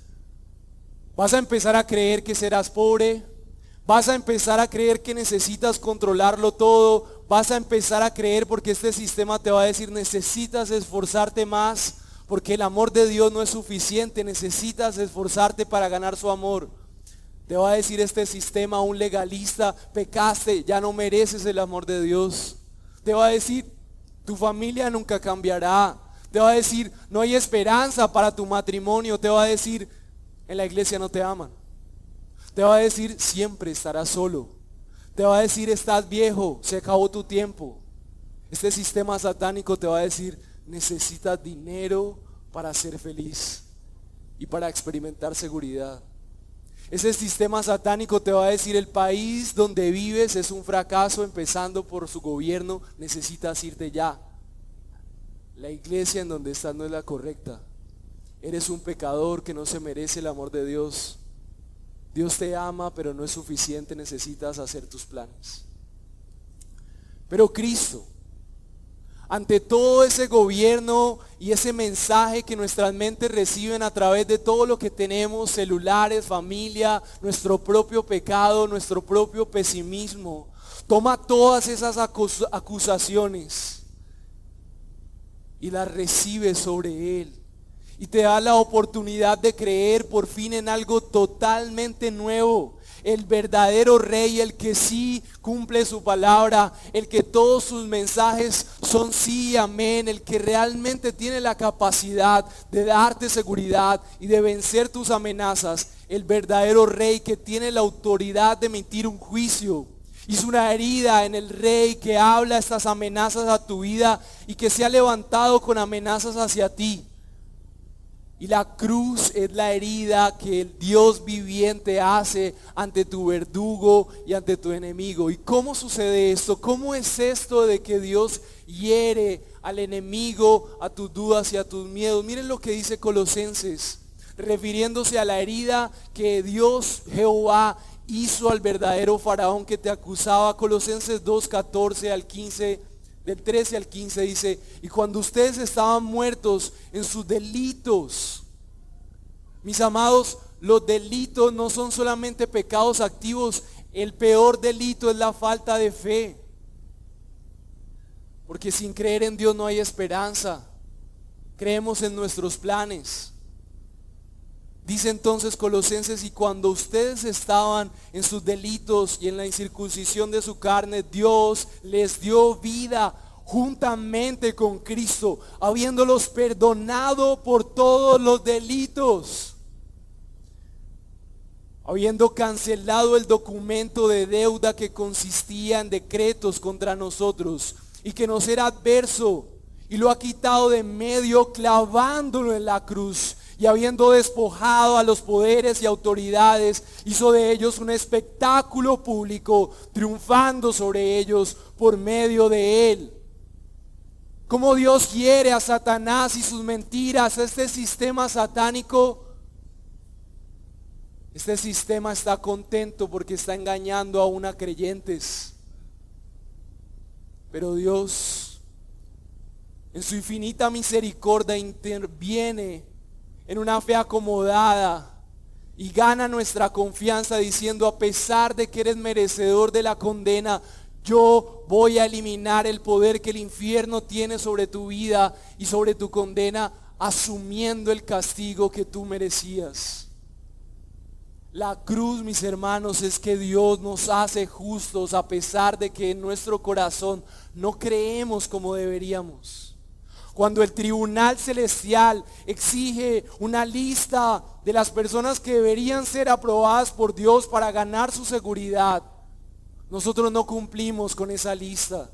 vas a empezar a creer que serás pobre, vas a empezar a creer que necesitas controlarlo todo, vas a empezar a creer, porque este sistema te va a decir necesitas esforzarte más, porque el amor de Dios no es suficiente, necesitas esforzarte para ganar su amor. Te va a decir este sistema, un legalista, pecaste, ya no mereces el amor de Dios. Te va a decir, tu familia nunca cambiará. Te va a decir, no hay esperanza para tu matrimonio. Te va a decir, en la iglesia no te aman. Te va a decir, siempre estarás solo. Te va a decir, estás viejo, se acabó tu tiempo. Este sistema satánico te va a decir, necesitas dinero para ser feliz y para experimentar seguridad. Ese sistema satánico te va a decir, el país donde vives es un fracaso, empezando por su gobierno, necesitas irte ya. La iglesia en donde estás no es la correcta. Eres un pecador que no se merece el amor de Dios. Dios te ama, pero no es suficiente, necesitas hacer tus planes. Pero Cristo, ante todo ese gobierno y ese mensaje que nuestras mentes reciben a través de todo lo que tenemos, celulares, familia, nuestro propio pecado, nuestro propio pesimismo, toma todas esas acusaciones y las recibe sobre Él. Y te da la oportunidad de creer por fin en algo totalmente nuevo. El verdadero rey, el que sí cumple su palabra, el que todos sus mensajes son sí y amén, el que realmente tiene la capacidad de darte seguridad y de vencer tus amenazas. El verdadero rey que tiene la autoridad de emitir un juicio. Hizo una herida en el rey que habla estas amenazas a tu vida y que se ha levantado con amenazas hacia ti. Y la cruz es la herida que el Dios viviente hace ante tu verdugo y ante tu enemigo. ¿Y cómo sucede esto? ¿Cómo es esto de que Dios hiere al enemigo, a tus dudas y a tus miedos? Miren lo que dice Colosenses, refiriéndose a la herida que Dios Jehová hizo al verdadero faraón que te acusaba. Colosenses 2:14 al 15. Del 13 al 15 dice, y cuando ustedes estaban muertos en sus delitos, mis amados, los delitos no son solamente pecados activos, el peor delito es la falta de fe. Porque sin creer en Dios no hay esperanza, creemos en nuestros planes. Dice entonces Colosenses, y cuando ustedes estaban en sus delitos y en la incircuncisión de su carne, Dios les dio vida juntamente con Cristo, habiéndolos perdonado por todos los delitos. habiendo cancelado el documento de deuda que consistía en decretos contra nosotros y que nos era adverso, y lo ha quitado de medio clavándolo en la cruz, y habiendo despojado a los poderes y autoridades, hizo de ellos un espectáculo público, triunfando sobre ellos por medio de él. Como Dios quiere a Satanás y sus mentiras, a este sistema satánico. Este sistema está contento porque está engañando aún a creyentes. Pero Dios, en su infinita misericordia, interviene en una fe acomodada y gana nuestra confianza diciendo: a pesar de que eres merecedor de la condena, yo voy a eliminar el poder que el infierno tiene sobre tu vida y sobre tu condena, asumiendo el castigo que tú merecías. La cruz, mis hermanos, es que Dios nos hace justos a pesar de que en nuestro corazón no creemos como deberíamos. Cuando el tribunal celestial exige una lista de las personas que deberían ser aprobadas por Dios para ganar su seguridad, nosotros no cumplimos con esa lista.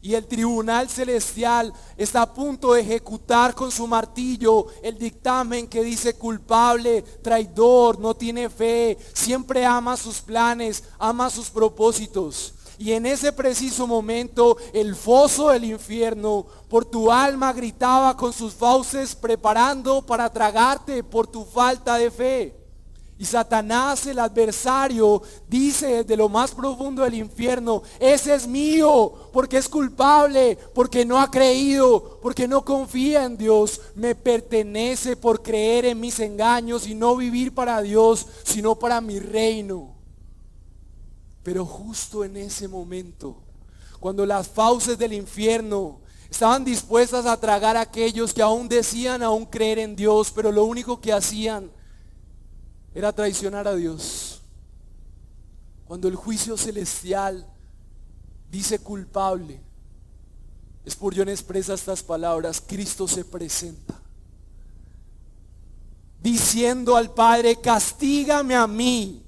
Y el tribunal celestial está a punto de ejecutar con su martillo el dictamen que dice: culpable, traidor, no tiene fe, siempre ama sus planes, ama sus propósitos. Y en ese preciso momento el foso del infierno por tu alma gritaba con sus fauces, preparando para tragarte por tu falta de fe. Y Satanás, el adversario, dice desde lo más profundo del infierno: ese es mío, porque es culpable, porque no ha creído, porque no confía en Dios. Me pertenece por creer en mis engaños y no vivir para Dios, sino para mi reino. Pero justo en ese momento, cuando las fauces del infierno estaban dispuestas a tragar a aquellos que aún decían aún creer en Dios, pero lo único que hacían era traicionar a Dios. Cuando el juicio celestial dice culpable, Spurgeon expresa estas palabras: Cristo se presenta diciendo al Padre: castígame a mí,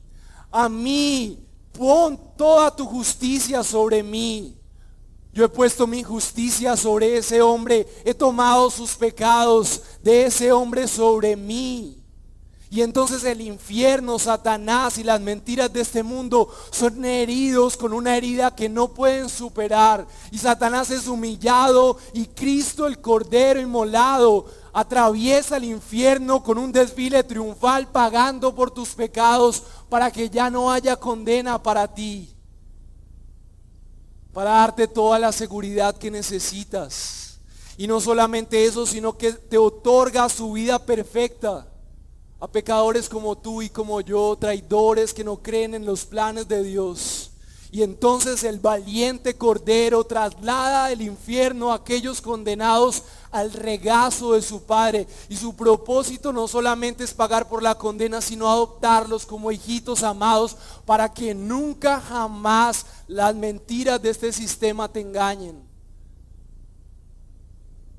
pon toda tu justicia sobre mí. Yo he puesto mi justicia sobre ese hombre, he tomado sus pecados de ese hombre sobre mí. Y entonces el infierno, Satanás y las mentiras de este mundo son heridos con una herida que no pueden superar. Y Satanás es humillado y Cristo, el Cordero inmolado, atraviesa el infierno con un desfile triunfal, pagando por tus pecados para que ya no haya condena para ti, para darte toda la seguridad que necesitas. Y no solamente eso, sino que te otorga su vida perfecta a pecadores como tú y como yo, traidores que no creen en los planes de Dios. Y entonces el valiente Cordero traslada del infierno a aquellos condenados al regazo de su Padre. Y su propósito no solamente es pagar por la condena, sino adoptarlos como hijitos amados, para que nunca jamás las mentiras de este sistema te engañen.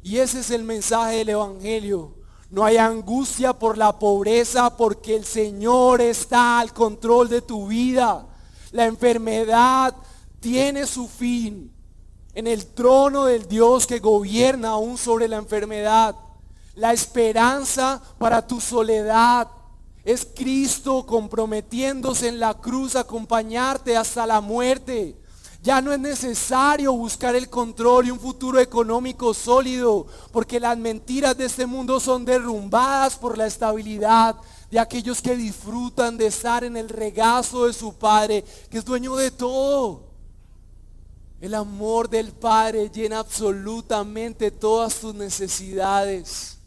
Y ese es el mensaje del Evangelio. No hay angustia por la pobreza, porque el Señor está al control de tu vida. La enfermedad tiene su fin en el trono del Dios que gobierna aún sobre la enfermedad. La esperanza para tu soledad es Cristo comprometiéndose en la cruz a acompañarte hasta la muerte. Ya no es necesario buscar el control y un futuro económico sólido, porque las mentiras de este mundo son derrumbadas por la estabilidad de aquellos que disfrutan de estar en el regazo de su Padre, que es dueño de todo. El amor del Padre llena absolutamente todas tus necesidades,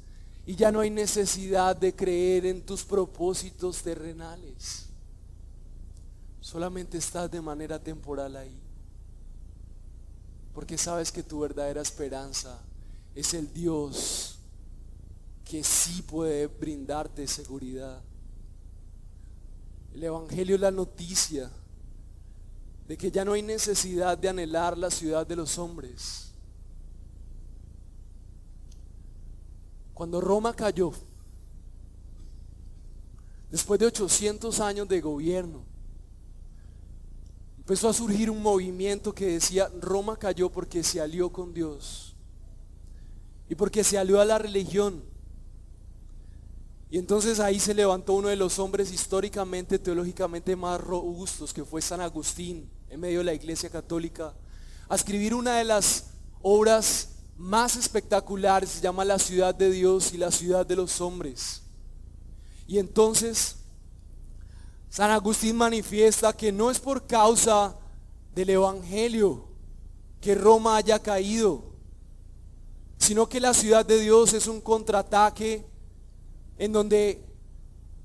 y ya no hay necesidad de creer en tus propósitos terrenales. Solamente estás de manera temporal ahí, porque sabes que tu verdadera esperanza es el Dios que sí puede brindarte seguridad. El Evangelio es la noticia de que ya no hay necesidad de anhelar la ciudad de los hombres. Cuando Roma cayó, después de 800 años de gobierno, empezó a surgir un movimiento que decía: Roma cayó porque se alió con Dios y porque se alió a la religión. Y entonces ahí se levantó uno de los hombres históricamente, teológicamente más robustos, que fue San Agustín, en medio de la Iglesia Católica, a escribir una de las obras más espectaculares. Se llama La ciudad de Dios y la ciudad de los hombres. Y entonces San Agustín manifiesta que no es por causa del Evangelio que Roma haya caído, sino que la ciudad de Dios es un contraataque en donde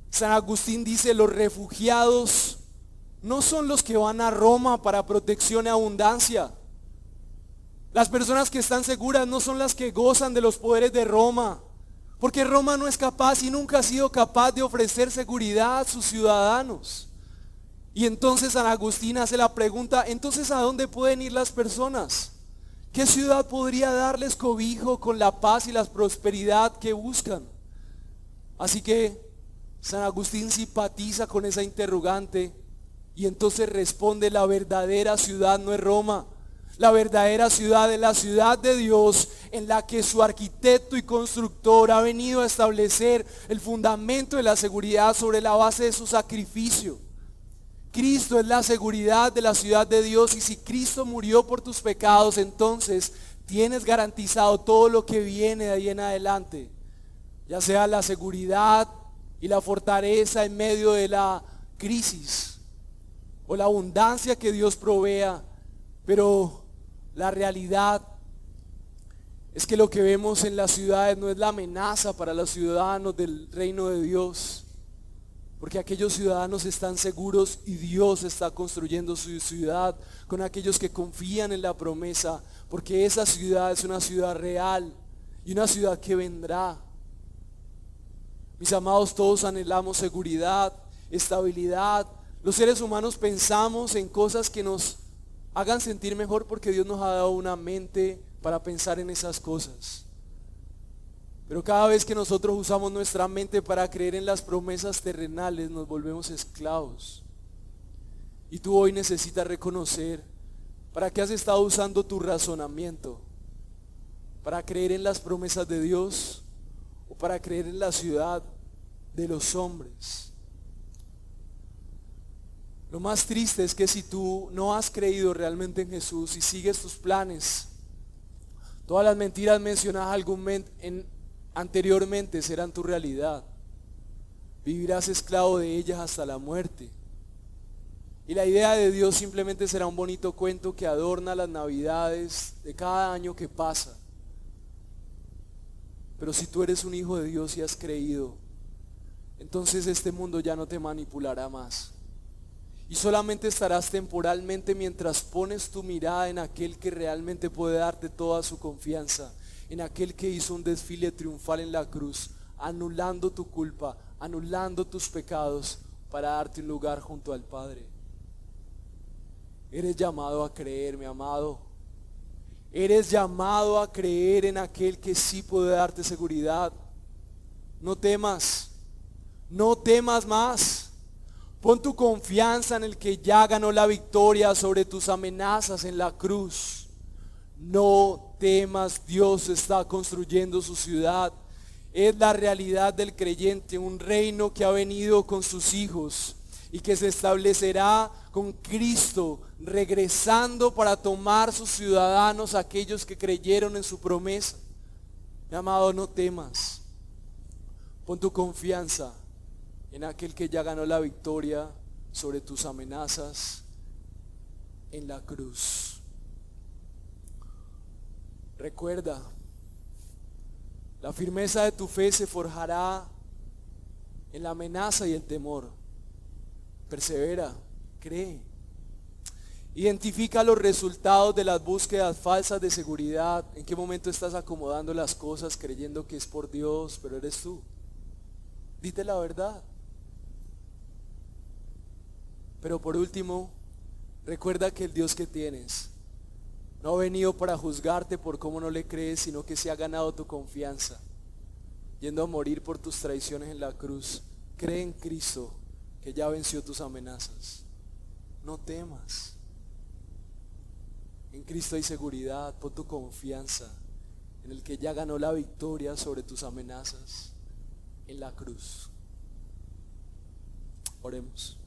San Agustín dice: los refugiados no son los que van a Roma para protección y abundancia. Las personas que están seguras no son las que gozan de los poderes de Roma, porque Roma no es capaz y nunca ha sido capaz de ofrecer seguridad a sus ciudadanos. Y entonces San Agustín hace la pregunta: entonces, ¿a dónde pueden ir las personas? ¿Qué ciudad podría darles cobijo con la paz y la prosperidad que buscan? Así que San Agustín simpatiza con esa interrogante y entonces responde: la verdadera ciudad no es Roma. La verdadera ciudad es la ciudad de Dios, en la que su arquitecto y constructor ha venido a establecer el fundamento de la seguridad sobre la base de su sacrificio. Cristo es la seguridad de la ciudad de Dios, y si Cristo murió por tus pecados, entonces tienes garantizado todo lo que viene de ahí en adelante, ya sea la seguridad y la fortaleza en medio de la crisis, o la abundancia que Dios provea. Pero la realidad es que lo que vemos en las ciudades no es la amenaza para los ciudadanos del reino de Dios, porque aquellos ciudadanos están seguros y Dios está construyendo su ciudad con aquellos que confían en la promesa, porque esa ciudad es una ciudad real y una ciudad que vendrá. Mis amados, todos anhelamos seguridad, estabilidad. Los seres humanos pensamos en cosas que nos hagan sentir mejor, porque Dios nos ha dado una mente para pensar en esas cosas. Pero cada vez que nosotros usamos nuestra mente para creer en las promesas terrenales, nos volvemos esclavos. Y tú hoy necesitas reconocer para qué has estado usando tu razonamiento: para creer en las promesas de Dios o para creer en la ciudad de los hombres. Lo más triste es que si tú no has creído realmente en Jesús y sigues tus planes, todas las mentiras mencionadas anteriormente serán tu realidad. Vivirás esclavo de ellas hasta la muerte. Y la idea de Dios simplemente será un bonito cuento que adorna las navidades de cada año que pasa. Pero si tú eres un hijo de Dios y has creído, entonces este mundo ya no te manipulará más. Y solamente estarás temporalmente mientras pones tu mirada en aquel que realmente puede darte toda su confianza, en aquel que hizo un desfile triunfal en la cruz, anulando tu culpa, anulando tus pecados, para darte un lugar junto al Padre. Eres llamado a creer, mi amado. Eres llamado a creer en aquel que sí puede darte seguridad. No temas, no temas más. Pon tu confianza en el que ya ganó la victoria sobre tus amenazas en la cruz. No temas, Dios está construyendo su ciudad. Es la realidad del creyente, un reino que ha venido con sus hijos y que se establecerá con Cristo, regresando para tomar sus ciudadanos, aquellos que creyeron en su promesa. Mi amado, no temas. Pon tu confianza en aquel que ya ganó la victoria sobre tus amenazas en la cruz. Recuerda, la firmeza de tu fe se forjará en la amenaza y el temor. Persevera, cree. Identifica los resultados de las búsquedas falsas de seguridad. ¿En qué momento estás acomodando las cosas creyendo que es por Dios, pero eres tú? Dite la verdad. Pero por último, recuerda que el Dios que tienes no ha venido para juzgarte por cómo no le crees, sino que se ha ganado tu confianza, yendo a morir por tus traiciones en la cruz, Cree en Cristo, que ya venció tus amenazas. No temas. En Cristo hay seguridad. Pon tu confianza en el que ya ganó la victoria sobre tus amenazas en la cruz. Oremos.